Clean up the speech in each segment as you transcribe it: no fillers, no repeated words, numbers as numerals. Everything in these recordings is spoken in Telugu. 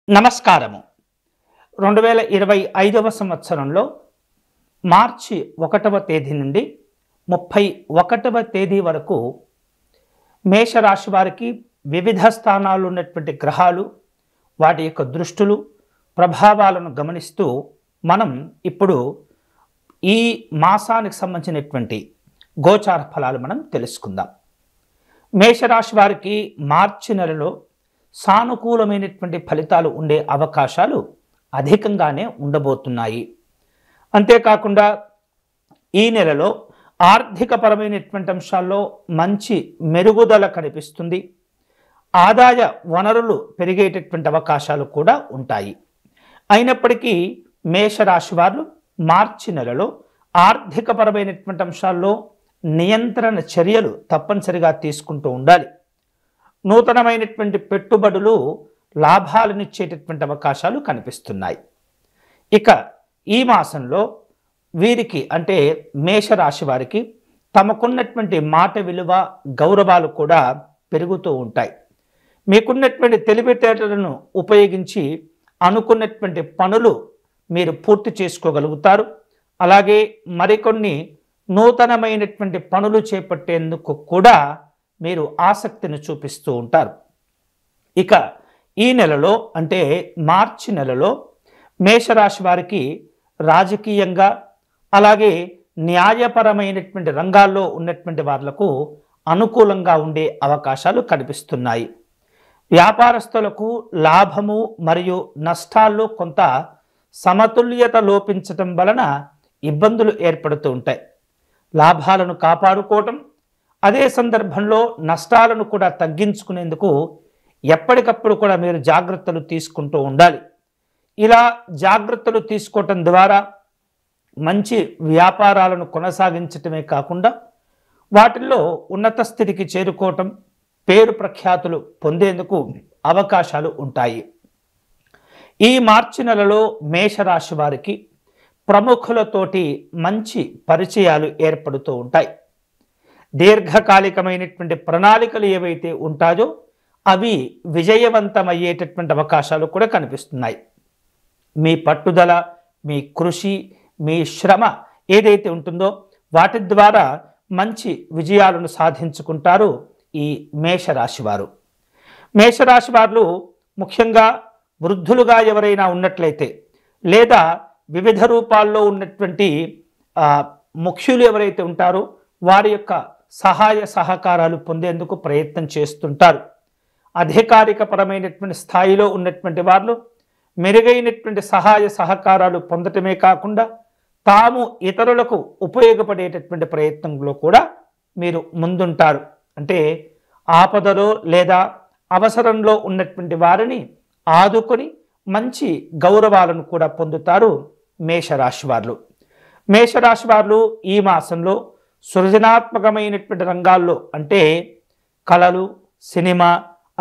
నమస్కారము. 2025వ సంవత్సరంలో మార్చి 1వ తేదీ నుండి 31వ తేదీ వరకు మేషరాశి వారికి వివిధ స్థానాల్లో ఉన్నటువంటి గ్రహాలు వాటి యొక్క దృష్టులు ప్రభావాలను గమనిస్తూ మనం ఇప్పుడు ఈ మాసానికి సంబంధించినటువంటి గోచార ఫలాలు మనం తెలుసుకుందాం. మేషరాశి వారికి మార్చి నెలలో సానుకూలమైనటువంటి ఫలితాలు ఉండే అవకాశాలు అధికంగానే ఉండబోతున్నాయి. అంతేకాకుండా ఈ నెలలో ఆర్థికపరమైనటువంటి అంశాల్లో మంచి మెరుగుదల కనిపిస్తుంది. ఆదాయ వనరులు పెరిగేటటువంటి అవకాశాలు కూడా ఉంటాయి. అయినప్పటికీ మేషరాశి వారు మార్చి నెలలో ఆర్థికపరమైనటువంటి అంశాల్లో నియంత్రణ చర్యలు తప్పనిసరిగా తీసుకుంటూ ఉండాలి. నూతనమైనటువంటి పెట్టుబడులు లాభాలనిచ్చేటటువంటి అవకాశాలు కనిపిస్తున్నాయి. ఇక ఈ మాసంలో వీరికి అంటే మేషరాశి వారికి తమకున్నటువంటి మాట విలువ గౌరవాలు కూడా పెరుగుతూ ఉంటాయి. మీకున్నటువంటి తెలివితేటలను ఉపయోగించి అనుకున్నటువంటి పనులు మీరు పూర్తి చేసుకోగలుగుతారు. అలాగే మరికొన్ని నూతనమైనటువంటి పనులు చేపట్టేందుకు కూడా మీరు ఆసక్తిని చూపిస్తూ ఉంటారు. ఇక ఈ నెలలో అంటే మార్చి నెలలో మేషరాశి వారికి రాజకీయంగా అలాగే న్యాయపరమైనటువంటి రంగాల్లో ఉన్నటువంటి వాళ్లకు అనుకూలంగా ఉండే అవకాశాలు కనిపిస్తున్నాయి. వ్యాపారస్తులకు లాభము మరియు నష్టాల్లో కొంత సమతుల్యత లోపించటం వలన ఇబ్బందులు ఏర్పడుతూ ఉంటాయి. లాభాలను కాపాడుకోవటం అదే సందర్భంలో నష్టాలను కూడా తగ్గించుకునేందుకు ఎప్పటికప్పుడు కూడా మీరు జాగ్రత్తలు తీసుకుంటూ ఉండాలి. ఇలా జాగ్రత్తలు తీసుకోవటం ద్వారా మంచి వ్యాపారాలను కొనసాగించటమే కాకుండా వాటిల్లో ఉన్నత స్థితికి చేరుకోవటం పేరు ప్రఖ్యాతులు పొందేందుకు అవకాశాలు ఉంటాయి. ఈ మార్చి నెలలో మేషరాశి వారికి ప్రముఖులతోటి మంచి పరిచయాలు ఏర్పడుతూ ఉంటాయి. దీర్ఘకాలికమైనటువంటి ప్రణాళికలు ఏవైతే ఉంటాయో అవి విజయవంతమయ్యేటటువంటి అవకాశాలు కూడా కనిపిస్తున్నాయి. మీ పట్టుదల, మీ కృషి, మీ శ్రమ ఏదైతే ఉంటుందో వాటి ద్వారా మంచి విజయాలను సాధించుకుంటారు ఈ మేషరాశి వారు. మేషరాశి వారు ముఖ్యంగా వృద్ధులుగా ఎవరైనా ఉన్నట్లయితే లేదా వివిధ రూపాల్లో ఉన్నటువంటి ముఖ్యులు ఎవరైతే ఉంటారో వారి యొక్క సహాయ సహకారాలు పొందేందుకు ప్రయత్నం చేస్తుంటారు. అధికారికపరమైనటువంటి స్థాయిలో ఉన్నటువంటి వాళ్ళు మెరుగైనటువంటి సహాయ సహకారాలు పొందటమే కాకుండా తాము ఇతరులకు ఉపయోగపడేటటువంటి ప్రయత్నంలో కూడా మీరు ముందుంటారు. అంటే ఆపదలో లేదా అవసరంలో ఉన్నటువంటి వారిని ఆదుకొని మంచి గౌరవాలను కూడా పొందుతారు మేషరాశి వారు. మేషరాశి వారు ఈ మాసంలో సృజనాత్మకమైనటువంటి రంగాల్లో అంటే కళలు, సినిమా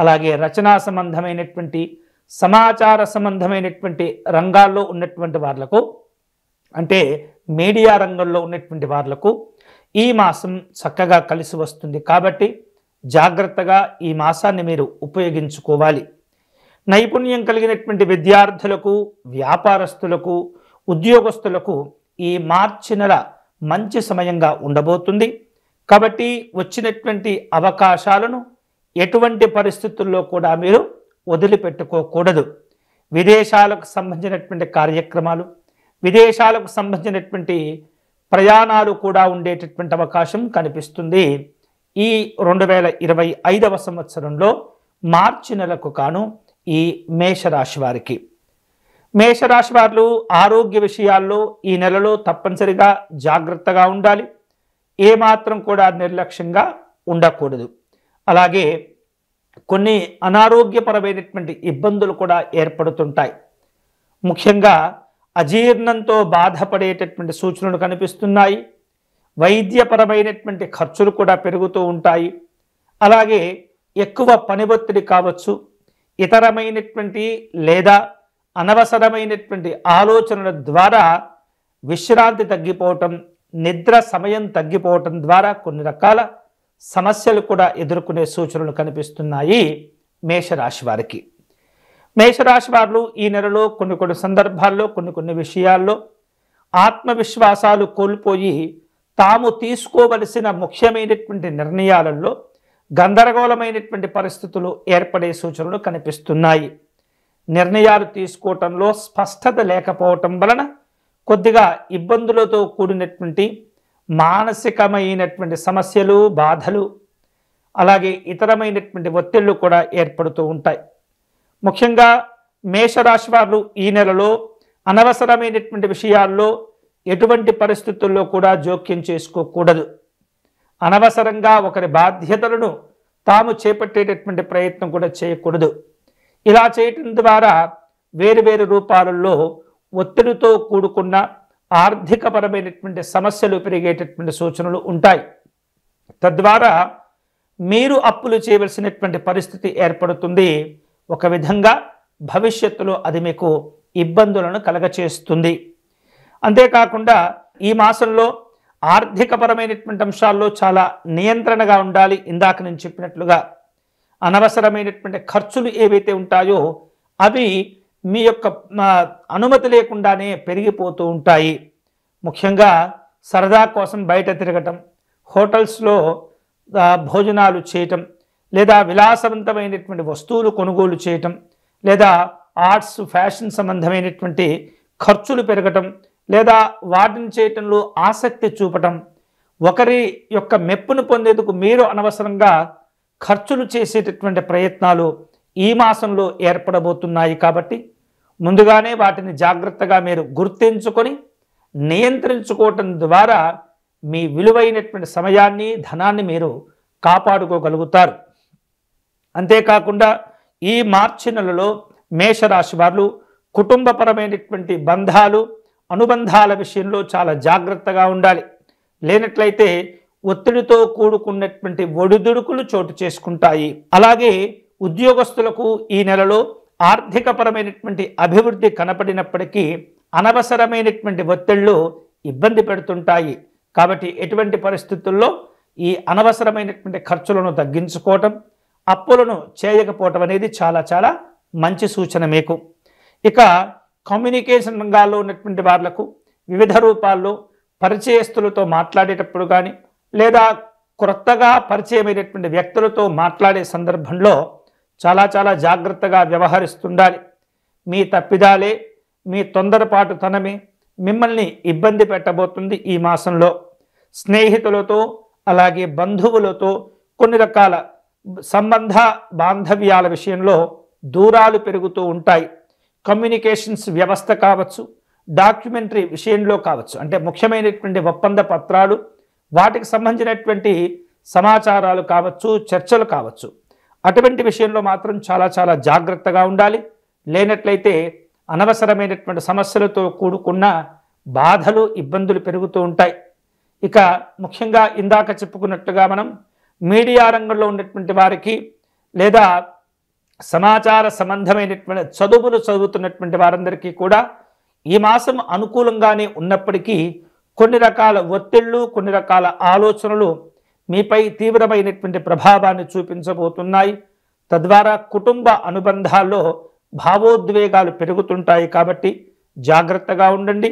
అలాగే రచనా సంబంధమైనటువంటి సమాచార సంబంధమైనటువంటి రంగాల్లో ఉన్నటువంటి వాళ్లకు అంటే మీడియా రంగంలో ఉన్నటువంటి వాళ్లకు ఈ మాసం చక్కగా కలిసి వస్తుంది. కాబట్టి జాగ్రత్తగా ఈ మాసాన్ని మీరు ఉపయోగించుకోవాలి. నైపుణ్యం కలిగినటువంటి విద్యార్థులకు, వ్యాపారస్తులకు, ఉద్యోగస్తులకు ఈ మార్చి నెల మంచి సమయంగా ఉండబోతుంది. కాబట్టి వచ్చినటువంటి అవకాశాలను ఎటువంటి పరిస్థితుల్లో కూడా మీరు వదిలిపెట్టుకోకూడదు. విదేశాలకు సంబంధించినటువంటి కార్యక్రమాలు, విదేశాలకు సంబంధించినటువంటి ప్రయాణాలు కూడా ఉండేటటువంటి అవకాశం కనిపిస్తుంది. ఈ 2025వ సంవత్సరంలో మార్చి నెలకు కాను ఈ మేషరాశి వారికి. మేషరాశి వారు ఆరోగ్య విషయాల్లో ఈ నెలలో తప్పనిసరిగా జాగ్రత్తగా ఉండాలి. ఏమాత్రం కూడా నిర్లక్ష్యంగా ఉండకూడదు. అలాగే కొన్ని అనారోగ్యపరమైనటువంటి ఇబ్బందులు కూడా ఏర్పడుతుంటాయి. ముఖ్యంగా అజీర్ణంతో బాధపడేటటువంటి సూచనలు కనిపిస్తున్నాయి. వైద్యపరమైనటువంటి ఖర్చులు కూడా పెరుగుతూ ఉంటాయి. అలాగే ఎక్కువ పని ఒత్తిడి కావచ్చు, ఇతరమైనటువంటి లేదా అనవసరమైనటువంటి ఆలోచనల ద్వారా విశ్రాంతి తగ్గిపోవటం, నిద్ర సమయం తగ్గిపోవటం ద్వారా కొన్ని రకాల సమస్యలు కూడా ఎదుర్కొనే సూచనలు కనిపిస్తున్నాయి మేషరాశి వారికి. మేషరాశి వారు ఈ నెలలో కొన్ని సందర్భాల్లో కొన్ని విషయాల్లో ఆత్మవిశ్వాసాలు కోల్పోయి తాము తీసుకోవలసిన ముఖ్యమైనటువంటి నిర్ణయాలలో గందరగోళమైనటువంటి పరిస్థితులు ఏర్పడే సూచనలు కనిపిస్తున్నాయి. నిర్ణయాలు తీసుకోవటంలో స్పష్టత లేకపోవటం వలన కొద్దిగా ఇబ్బందులతో కూడినటువంటి మానసికమైనటువంటి సమస్యలు, బాధలు, అలాగే ఇతరమైనటువంటి ఒత్తిళ్లు కూడా ఏర్పడుతూ ఉంటాయి. ముఖ్యంగా మేషరాశి వారు ఈ నెలలో అనవసరమైనటువంటి విషయాల్లో ఎటువంటి పరిస్థితుల్లో కూడా జోక్యం చేసుకోకూడదు. అనవసరంగా ఒకరి బాధ్యతలను తాము చేపట్టేటటువంటి ప్రయత్నం కూడా చేయకూడదు. ఇలా చేయటం ద్వారా వేరు రూపాలలో ఒత్తిడితో కూడుకున్న ఆర్థికపరమైనటువంటి సమస్యలు పెరిగేటటువంటి సూచనలు ఉంటాయి. తద్వారా మీరు అప్పులు చేయవలసినటువంటి పరిస్థితి ఏర్పడుతుంది. ఒక విధంగా భవిష్యత్తులో అది మీకు ఇబ్బందులను కలగచేస్తుంది. అంతేకాకుండా ఈ మాసంలో ఆర్థికపరమైనటువంటి అంశాల్లో చాలా నియంత్రణగా ఉండాలి. ఇందాక నేను చెప్పినట్లుగా అనవసరమైనటువంటి ఖర్చులు ఏవైతే ఉంటాయో అవి మీ యొక్క అనుమతి లేకుండానే పెరిగిపోతూ ఉంటాయి. ముఖ్యంగా సరదా కోసం బయట తిరగటం, హోటల్స్లో భోజనాలు చేయటం, లేదా విలాసవంతమైనటువంటి వస్తువులు కొనుగోలు చేయటం, లేదా ఆర్ట్స్, ఫ్యాషన్ సంబంధమైనటువంటి ఖర్చులు పెరగటం, లేదా వాటిని చేయటంలో ఆసక్తి చూపటం, ఒకరి యొక్క మెప్పును పొందేందుకు మీరు అనవసరంగా ఖర్చులు చేసేటటువంటి ప్రయత్నాలు ఈ మాసంలో ఏర్పడబోతున్నాయి. కాబట్టి ముందుగానే వాటిని జాగ్రత్తగా మీరు గుర్తించుకొని నియంత్రించుకోవటం ద్వారా మీ విలువైనటువంటి సమయాన్ని, ధనాన్ని మీరు కాపాడుకోగలుగుతారు. అంతేకాకుండా ఈ మార్చి నెలలో మేషరాశి వారు కుటుంబపరమైనటువంటి బంధాలు, అనుబంధాల విషయంలో చాలా జాగ్రత్తగా ఉండాలి. లేనట్లయితే ఒత్తిడితో కూడుకున్నటువంటి ఒడిదుడుకులు చోటు చేసుకుంటాయి. అలాగే ఉద్యోగస్తులకు ఈ నెలలో ఆర్థికపరమైనటువంటి అభివృద్ధి కనపడినప్పటికీ అనవసరమైనటువంటి ఒత్తిళ్లు ఇబ్బంది పెడుతుంటాయి. కాబట్టి ఎటువంటి పరిస్థితుల్లో ఈ అనవసరమైనటువంటి ఖర్చులను తగ్గించుకోవటం, అప్పులను చేయకపోవటం అనేది చాలా మంచి సూచన మీకు. ఇక కమ్యూనికేషన్ రంగాల్లో ఉన్నటువంటి వాళ్లకు వివిధ రూపాల్లో పరిచయస్తులతో మాట్లాడేటప్పుడు కానీ, లేదా కొత్తగా పరిచయమైనటువంటి వ్యక్తులతో మాట్లాడే సందర్భంలో చాలా జాగ్రత్తగా వ్యవహరిస్తుండాలి. మీ తప్పిదాలే, మీ తొందరపాటుతనమే మిమ్మల్ని ఇబ్బంది పెట్టబోతుంది. ఈ మాసంలో స్నేహితులతో, అలాగే బంధువులతో కొన్ని రకాల సంబంధ బాంధవ్యాల విషయంలో దూరాలు పెరుగుతూ ఉంటాయి. కమ్యూనికేషన్స్ వ్యవస్థ కావచ్చు, డాక్యుమెంటరీ విషయంలో కావచ్చు, అంటే ముఖ్యమైనటువంటి ఒప్పంద పత్రాలు, వాటికి సంబంధించినటువంటి సమాచారాలు కావచ్చు, చర్చలు కావచ్చు, అటువంటి విషయంలో మాత్రం చాలా జాగ్రత్తగా ఉండాలి. లేనట్లయితే అనవసరమైనటువంటి సమస్యలతో కూడుకున్న బాధలు, ఇబ్బందులు పెరుగుతూ ఉంటాయి. ఇక ముఖ్యంగా ఇందాక చెప్పుకున్నట్టుగా మనం మీడియా రంగంలో ఉన్నటువంటి వారికి, లేదా సమాచార సంబంధమైనటువంటి చదువులు చదువుతున్నటువంటి వారందరికీ కూడా ఈ మాసం అనుకూలంగానే ఉన్నప్పటికీ కొన్ని రకాల ఒత్తిళ్లు, కొన్ని రకాల ఆలోచనలు మీపై తీవ్రమైనటువంటి ప్రభావాన్ని చూపించబోతున్నాయి. తద్వారా కుటుంబ అనుబంధాల్లో భావోద్వేగాలు పెరుగుతుంటాయి. కాబట్టి జాగ్రత్తగా ఉండండి.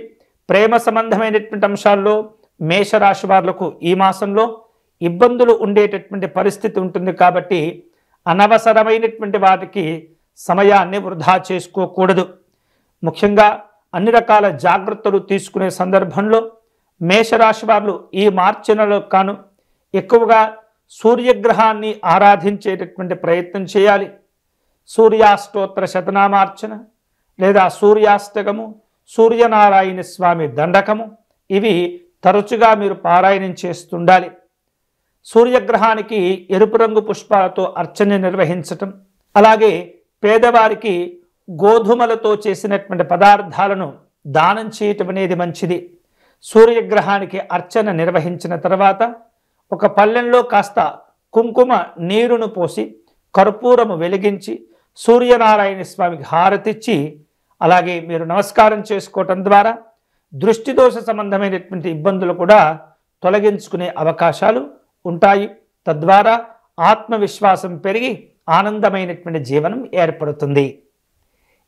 ప్రేమ సంబంధమైనటువంటి అంశాల్లో మేషరాశి వాళ్లకు ఈ మాసంలో ఇబ్బందులు ఉండేటటువంటి పరిస్థితి ఉంటుంది. కాబట్టి అనవసరమైనటువంటి వాటికి సమయాన్ని వృధా చేసుకోకూడదు. ముఖ్యంగా అన్ని రకాల జాగ్రత్తలు తీసుకునే సందర్భంలో మేషరాశి వారు ఈ మార్చి నెలలో కాను ఎక్కువగా సూర్యగ్రహాన్ని ఆరాధించేటటువంటి ప్రయత్నం చేయాలి. సూర్యాష్టోత్తర శతనామార్చన, లేదా సూర్యాష్టకము, సూర్యనారాయణ స్వామి దండకము, ఇవి తరచుగా మీరు పారాయణం చేస్తుండాలి. సూర్యగ్రహానికి ఎరుపు రంగు పుష్పాలతో అర్చన నిర్వహించటం, అలాగే పేదవారికి గోధుమలతో చేసినటువంటి పదార్థాలను దానం చేయటం అనేది మంచిది. సూర్యగ్రహానికి అర్చన నిర్వహించిన తర్వాత ఒక పళ్ళెంలో కాస్త కుంకుమ నీరును పోసి కర్పూరము వెలిగించి సూర్యనారాయణ స్వామికి హారతిచ్చి అలాగే మీరు నమస్కారం చేసుకోవటం ద్వారా దృష్టి దోష సంబంధమైనటువంటి ఇబ్బందులు కూడా తొలగించుకునే అవకాశాలు ఉంటాయి. తద్వారా ఆత్మవిశ్వాసం పెరిగి ఆనందమైనటువంటి జీవనం ఏర్పడుతుంది.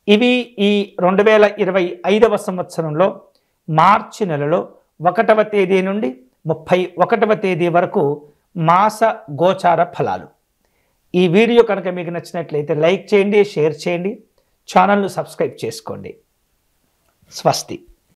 ఇవి ఈ 2025వ సంవత్సరంలో మార్చి నెలలో 1వ తేదీ నుండి 31వ తేదీ వరకు మాస గోచార ఫలాలు. ఈ వీడియో కనుక మీకు నచ్చినట్లయితే లైక్ చేయండి, షేర్ చేయండి, ఛానల్ను సబ్స్క్రైబ్ చేసుకోండి. స్వస్తి.